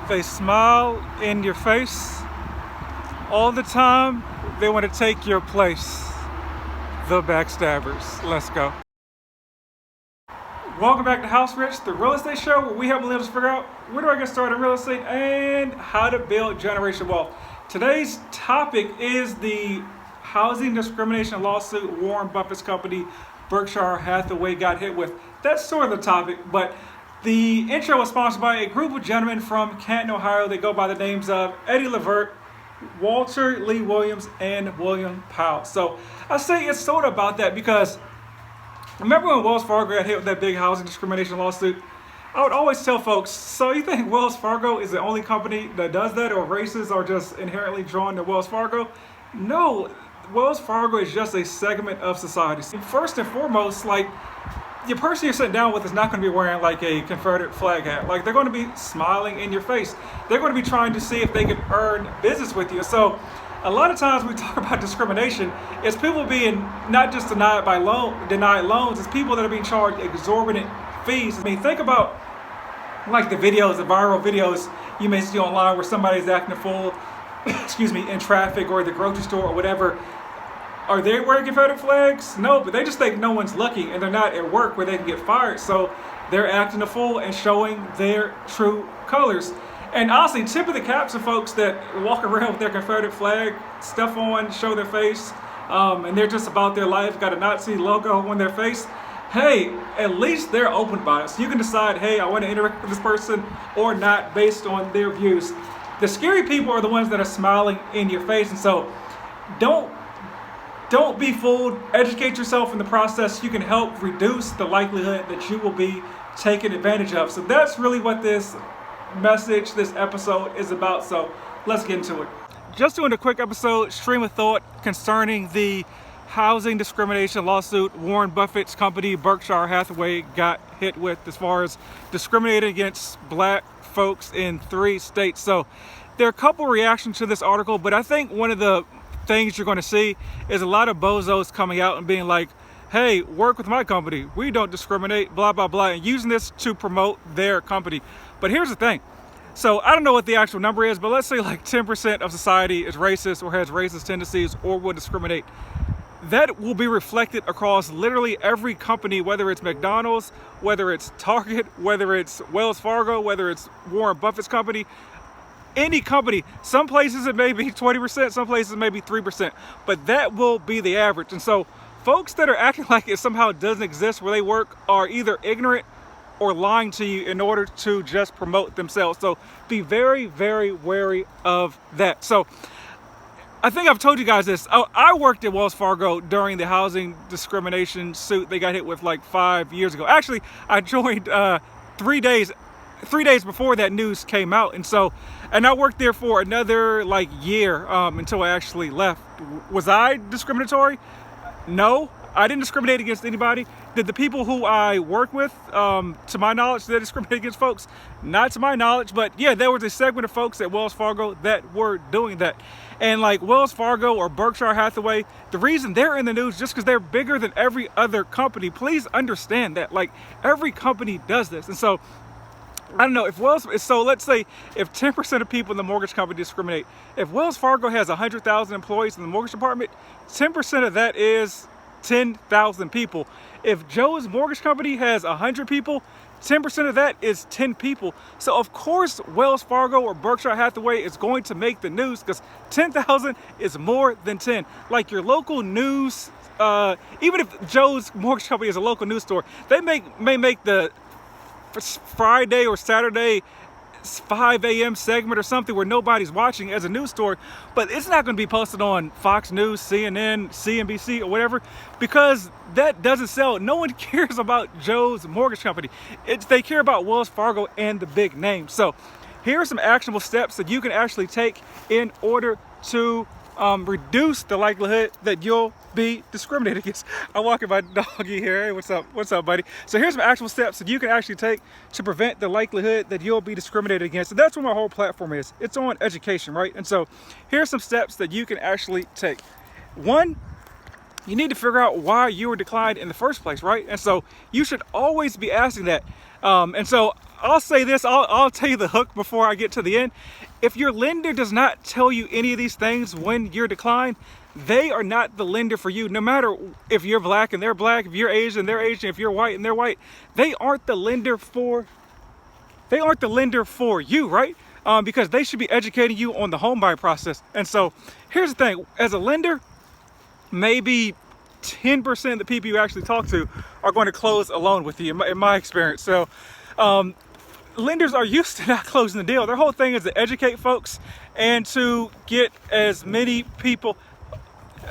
They smile in your face all the time. They want to take your place. The backstabbers. Let's go. Welcome back to House Rich, the real estate show where we help millennials figure out where do I get started in real estate and how to build generational wealth. Today's topic is the housing discrimination lawsuit Warren Buffett's company Berkshire Hathaway got hit with. That's sort of the topic, but the intro was sponsored by a group of gentlemen from Canton, Ohio. They go by the names of Eddie Levert, Walter Lee Williams, and William Powell. So I say it's sort of about that because remember when Wells Fargo got hit with that big housing discrimination lawsuit? I would always tell folks, so you think Wells Fargo is the only company that does that, or races are just inherently drawn to Wells Fargo? No, Wells Fargo is just a segment of society. First and foremost, like, the person you're sitting down with is not going to be wearing like a Confederate flag hat. Like, they're going to be smiling in your face. They're going to be trying to see if they can earn business with you. So a lot of times we talk about discrimination, it's people being not just denied loans, it's people that are being charged exorbitant fees. I mean, think about like the videos, the viral videos you may see online where somebody's acting a fool, in traffic or the grocery store or whatever. Are they wearing Confederate flags? No, but they just think no one's looking and they're not at work where they can get fired. So they're acting a fool and showing their true colors. And honestly, tip of the cap to folks that walk around with their Confederate flag stuff on, show their face, and they're just about their life, got a Nazi logo on their face. Hey, at least they're open about it. So you can decide, hey, I want to interact with this person or not based on their views. The scary people are the ones that are smiling in your face. And so don't be fooled. Educate yourself in the process. You can help reduce the likelihood that you will be taken advantage of. So that's really what this message, this episode is about. So let's get into it. Just doing a quick episode, stream of thought concerning the housing discrimination lawsuit Warren Buffett's company Berkshire Hathaway got hit with as far as discriminating against black folks in 3 states. So there are a couple reactions to this article, but I think one of the things you're going to see is a lot of bozos coming out and being like, hey, work with my company, we don't discriminate, blah blah blah, and using this to promote their company. But here's the thing, so I don't know what the actual number is, but let's say like 10% of society is racist or has racist tendencies or will discriminate. That will be reflected across literally every company, whether it's McDonald's, whether it's Target, whether it's Wells Fargo, whether it's Warren Buffett's company. Any company, some places it may be 20%, some places it may be 3%, but that will be the average. And so folks that are acting like it somehow doesn't exist where they work are either ignorant or lying to you in order to just promote themselves. So be very, very wary of that. So I think I've told you guys this. I worked at Wells Fargo during the housing discrimination suit they got hit with like 5 years ago. Actually, I joined 3 days before that news came out, and I worked there for another like year until I actually left. Was I discriminatory? No, I didn't discriminate against anybody. Did the people who I work with, to my knowledge, did they discriminate against folks? Not to my knowledge, but yeah, there was a segment of folks at Wells Fargo that were doing that. And like Wells Fargo or Berkshire Hathaway, the reason they're in the news just because they're bigger than every other company. Please understand that, like, every company does this. And so I don't know, so let's say if 10% of people in the mortgage company discriminate, if Wells Fargo has 100,000 employees in the mortgage department, 10% of that is 10,000 people. If Joe's mortgage company has 100 people, 10% of that is 10 people. So of course Wells Fargo or Berkshire Hathaway is going to make the news because 10,000 is more than 10. Like your local news, even if Joe's mortgage company is a local news store, they may make the Friday or Saturday 5 a.m. segment or something where nobody's watching as a news story, but it's not going to be posted on Fox News, CNN, CNBC, or whatever, because that doesn't sell. No one cares about Joe's mortgage company. They care about Wells Fargo and the big name. So here are some actionable steps that you can actually take in order to reduce the likelihood that you'll be discriminated against. I'm walking my doggy here. Hey, what's up? What's up, buddy? So here's some actual steps that you can actually take to prevent the likelihood that you'll be discriminated against. And that's what my whole platform is. It's on education, right? And so here's some steps that you can actually take. One, you need to figure out why you were declined in the first place, right? And so you should always be asking that. And so I'll say this, I'll tell you the hook before I get to the end. If your lender does not tell you any of these things when you're declined, they are not the lender for you. No matter if you're black and they're black, if you're Asian, they're Asian, if you're white and they're white, they aren't the lender for you, right? Because they should be educating you on the home buying process. And so here's the thing, as a lender, maybe 10% of the people you actually talk to are going to close a loan with you, in my experience. So lenders are used to not closing the deal. Their whole thing is to educate folks and to get as many people.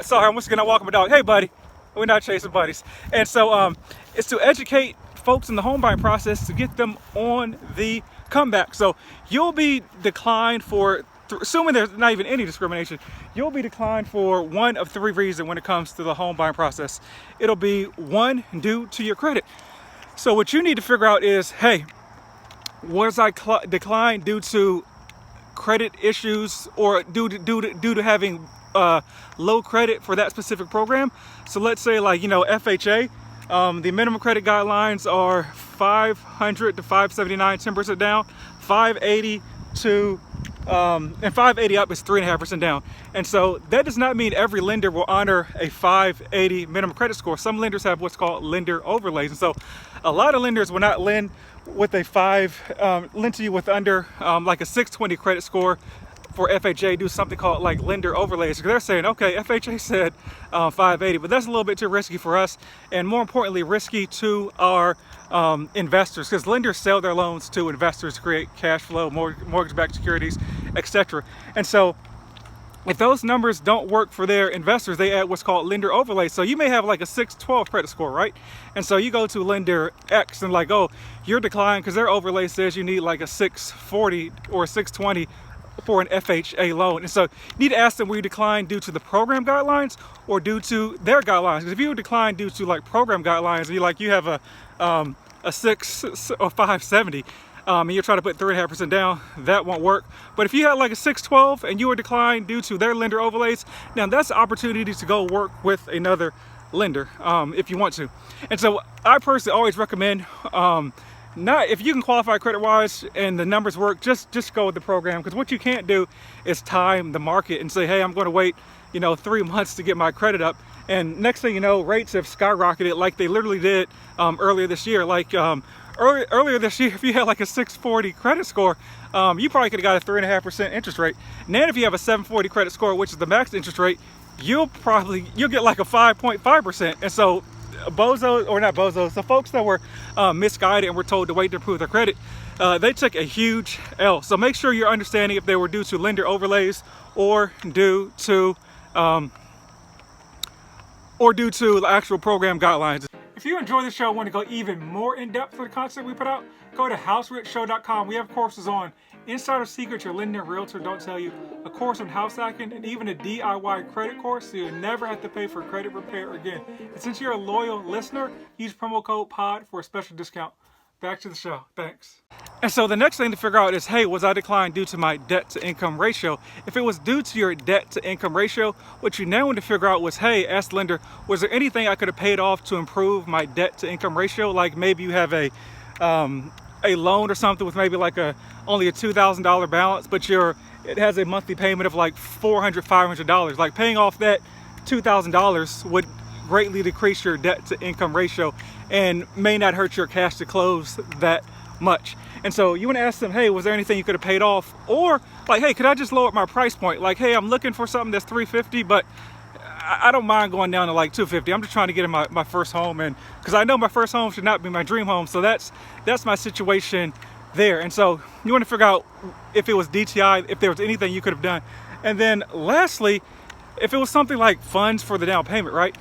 Sorry, I'm just gonna walk my dog. Hey buddy, we're not chasing buddies. And so it's to educate folks in the home buying process to get them on the comeback. So you'll be declined for, assuming there's not even any discrimination, you'll be declined for one of three reasons when it comes to the home buying process. It'll be one, due to your credit. So what you need to figure out is, hey, was I declined due to credit issues or due to having low credit for that specific program? So let's say, like, you know, FHA, the minimum credit guidelines are 500 to 579, 10% down, 580 to and 580 up is 3.5% down. And so that does not mean every lender will honor a 580 minimum credit score. Some lenders have what's called lender overlays. And so a lot of lenders will not lend with a lend to you with under like a 620 credit score for FHA, do something called like lender overlays. They're saying, okay, FHA said 580, but that's a little bit too risky for us, and more importantly, risky to our investors, because lenders sell their loans to investors to create cash flow, mortgage-backed securities, etc. And so if those numbers don't work for their investors, they add what's called lender overlay. So you may have like a 612 credit score, right? And so you go to lender X and like, oh, you're declined because their overlay says you need like a 640 or a 620 for an FHA loan. And so you need to ask them, were you declined due to the program guidelines or due to their guidelines? Because if you were declined due to like program guidelines, and you have a 6 or 570, and you're trying to put 3.5% down, that won't work. But if you had like a 612 and you were declined due to their lender overlays, now that's an opportunity to go work with another lender if you want to. And so I personally always recommend, not if you can qualify credit wise and the numbers work, just go with the program, because what you can't do is time the market and say, hey, I'm going to wait 3 months to get my credit up, and next thing you know, rates have skyrocketed like they literally did earlier this year. Like earlier this year, if you had like a 640 credit score, you probably could have got a 3.5% interest rate. And then if you have a 740 credit score, which is the max interest rate, you'll get like a 5.5%. And so the folks that were misguided and were told to wait to improve their credit, they took a huge L. So make sure you're understanding if they were due to lender overlays or due to the actual program guidelines. If you enjoy the show and want to go even more in depth for the content we put out, go to houserichshow.com. We have courses on insider secrets your lender and realtor don't tell you, a course on house hacking, and even a DIY credit course, so you'll never have to pay for credit repair again. And since you're a loyal listener, use promo code POD for a special discount. Back to the show. Thanks. And so the next thing to figure out is, hey, was I declined due to my debt to income ratio? If it was due to your debt to income ratio, what you now want to figure out was, hey, ask the lender, was there anything I could have paid off to improve my debt to income ratio? Like maybe you have a loan or something with maybe like only a $2,000 balance, but it has a monthly payment of like $400, $500. Like paying off that $2,000 would greatly decrease your debt to income ratio and may not hurt your cash to close that much. And so you want to ask them, hey, was there anything you could have paid off? Or like, hey, could I just lower my price point? Like, hey, I'm looking for something that's $350, but I don't mind going down to like $250. I'm just trying to get in my first home, and because I know my first home should not be my dream home. So that's my situation there. And so you want to figure out if it was DTI, if there was anything you could have done. And then lastly, if it was something like funds for the down payment, right?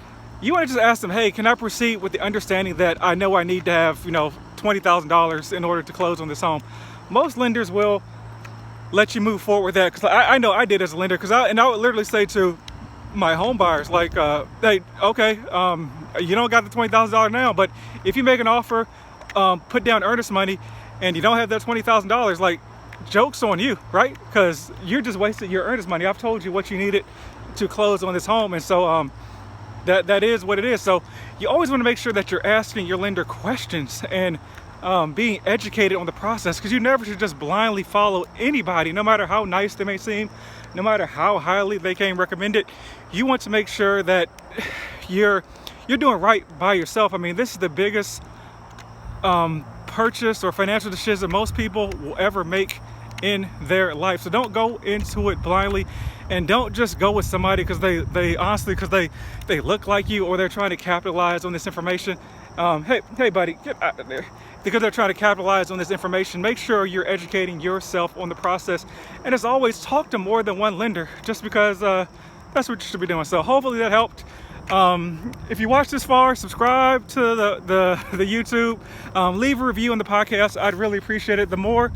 You want to just ask them, hey, can I proceed with the understanding that I know I need to have, $20,000 in order to close on this home? Most lenders will let you move forward with that, because I know I did as a lender, I would literally say to my home buyers, like, hey, okay, you don't got the $20,000 now, but if you make an offer, put down earnest money, and you don't have that $20,000, like, joke's on you, right? Because you're just wasting your earnest money. I've told you what you needed to close on this home, and so that is what it is. So you always want to make sure that you're asking your lender questions, and being educated on the process, because you never should just blindly follow anybody, no matter how nice they may seem, no matter how highly they can recommend it. You want to make sure that you're doing right by yourself. I mean, this is the biggest purchase or financial decision most people will ever make in their life. So don't go into it blindly, and don't just go with somebody because they honestly, because they look like you, or they're trying to capitalize on this information. Hey buddy, get out of there. Because they're trying to capitalize on this information. Make sure you're educating yourself on the process, and as always, talk to more than one lender, just because that's what you should be doing. So hopefully that helped. If you watched this far, subscribe to the YouTube, leave a review on the podcast. I'd really appreciate it. The more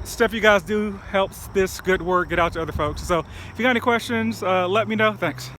stuff you guys do helps this good word get out to other folks. So if you got any questions, let me know. Thanks.